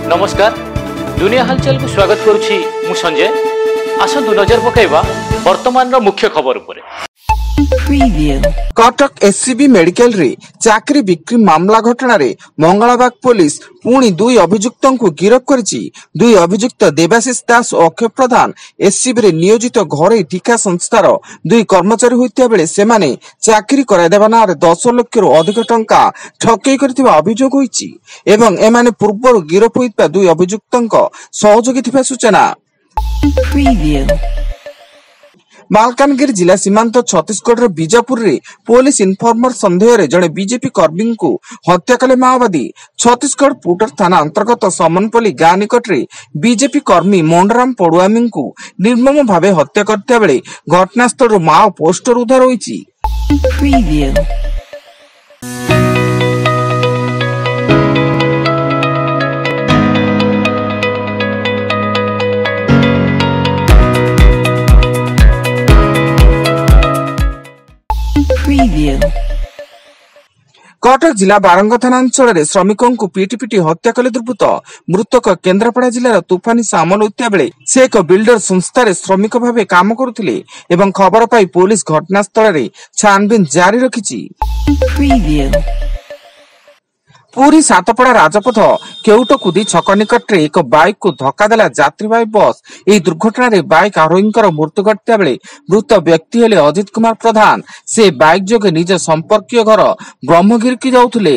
नमस्कार दुनिया हालचाल को स्वागत करुछि मु संजय। आसंतु नजर पकाइबा वर्तमान रो मुख्य खबर उपरे। कटक एससीबी मेडिकल रे चाकरी बिक्री मामला घटना रे मंगलबाग पुलिस पुणी दुई अभियुक्तों को गिरफ्त करिछि। दुई अभियुक्त देवाशीष दास और अक्षय प्रधान एससीबी रे नियोजित घरे ठिका संस्थार दुई कर्मचारी होइतिया बेले सेमाने चाकरी कराय देबा नारे 10 लाख रु अधिक टंका ठकेई करथिबा अभियोग होइछि एवं एमाने पूर्व गिरफ्त होइतिबा दुई अभियुक्तों सहयोगी थिबा सूचना। मालकानगिरी जिला सीमांत छत्तीसगढ़ बीजापुर रे पुलिस इनफॉर्मर संदेह रे जड़े बीजेपी कर्मी को हत्या कले माओवादी। छत्तीसगढ़ पुटर थाना अंतर्गत समनपल्ली गाँ निकट रे बीजेपी कर्मी मोंडराम पड़ुआमी को निर्मम भावे हत्या करते बेले घटनास्थल माओ पोस्टर उद्धार होइछि। कटक जिला बारंग थाना अंचल रे श्रमिकों को पीटी पीटी हत्या कले दुर्बृत्त। मृतक केन्द्रापड़ा जिलार तुफानी सामल होइतिया बेले से एक बिल्डर संस्था रे श्रमिक भावे काम करुथिले एवं खबर पाई पुलिस घटनास्थल रे छानबीन जारी रखिछि। पुरी सातपड़ा राजपथ केउटकुदी छक निकट रे एक बाइक को धक्का देला यात्रीवाही बस। एही दुर्घटना रे बाइक आरोहींकर मृत्यु घटिया बेले मृत व्यक्ति हेले अजित कुमार प्रधान। से बाइक जोगे निज संपर्कीय घर ब्रह्मगिरी की जाउथले।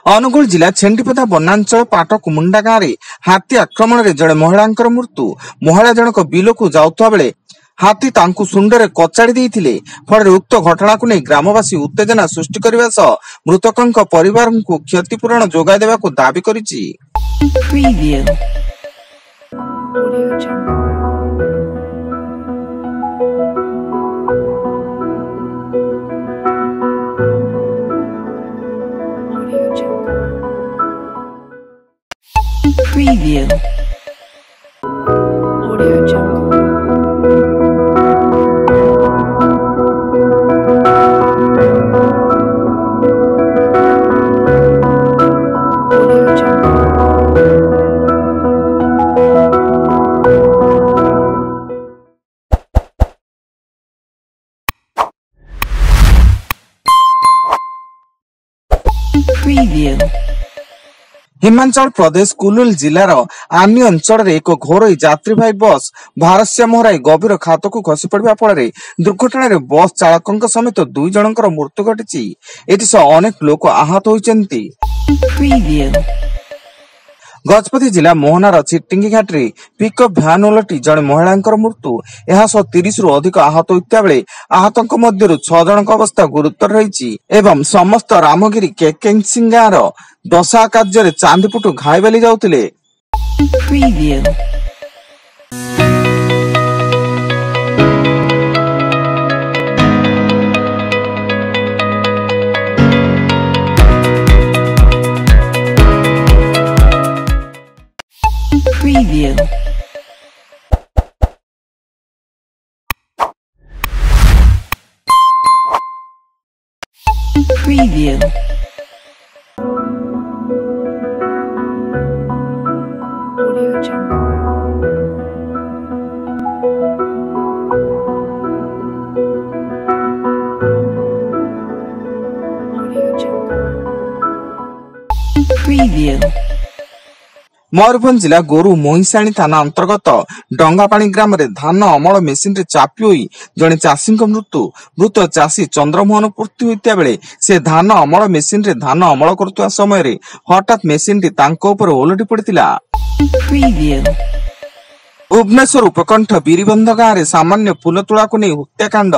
अनुगुल जिला छेंडीपदा वनांचल पाट कुमुंडा गाँव रे हाथी आक्रमण रे जड़े महिलांकर मृत्यु। महिला जनक बिल को जाउथबा बेले हाथी तांकु सुंडरे कचाड़ी देइथिले। फଳରେ उक्त घटना को नै ग्रामवासी उत्तेजना सृष्टि करबा सह मृतकଙ୍କ परिवार को क्षतिपूरण जोगाई देबा को दाबी करिछि। हिमाचल प्रदेश कुलुल जिलार आनी अंचल रे एक घोर यात्रीवाही बस भारसाम्य हराई गभीर खात को खसी पड़वा फल दुर्घटना रे बस चालक समेत 2 जनकर मृत्यु घटी। एथि अनेक लोक आहत होइछन्ति। गजपति जिला मोहनार चिटिंगी घाट रे पिकअप भ्यान उलटी जड़े महिलांकर मृत्यु। यह 30 रु अधिक आहत होइता बेले आहतंक मध्यरु 6 जनक अवस्था गुरुतर रहिछि एवं समस्त रामगिरी केकेंसिंग गाँर दशा कार्य चांदीपुटू घाई बेली जाउथिले। मयूरभंज जिला गोरु मोहिसाणी थाना अंतर्गत डंगापाणी ग्राम रे धान अमल मेसिन रे चापी होई जने चाषी मृत्यु। मृत चाषी चंद्रमोहन पूर्ति होइतिया बेले से धान अमल मेसिन रे धान अमल करतुवा समय रे हठात मेसिन टी तांको ऊपर ओलटी पड़ितिला। भुवनेश्वर उपकंठ बीरीबंध गाँव रे सामान्य फूल तोड़ा को नहीं हत्याकांड।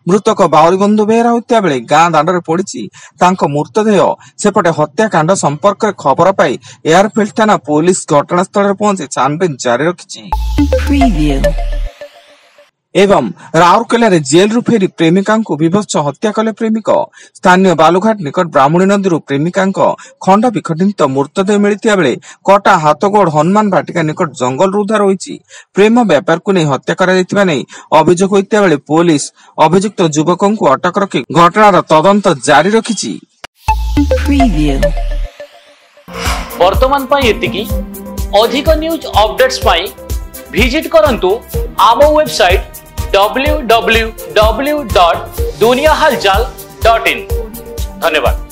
मृतक बाउरी बंधु बेहरा होइतिया बेले गाँ दांडरे पड़िछि तांको मृतदेह। सेपटे हत्याकांड संपर्क रे खबर पाई एयरफील्ड थाना पुलिस घटनास्थल रे पहुंची छानबीन जारी रखिछि। एवं राउरकेला रे जेल रु फेरी प्रेमिका को विभत्स हत्या कले प्रेमिक। स्थानीय बालुघाट निकट ब्राह्मणी नदी प्रेमिका खंड विखंडित मृतदेह मिलता बेले कटा हाथगोड़ हनुमान बाटिका निकट जंगल उद्धार होइछि। प्रेम व्यापार को नहीं हत्या करा नहीं अभियोग होइता बेले पुलिस अभियुक्त युवकों को अटक रखी घटनार तदंत जारी रखिछि। वर्तमान पाई एतिकी अधिक न्यूज अपडेट्स पाई विजिट करंतु आम वेबसाइट www.duniyahalchal.in। धन्यवाद।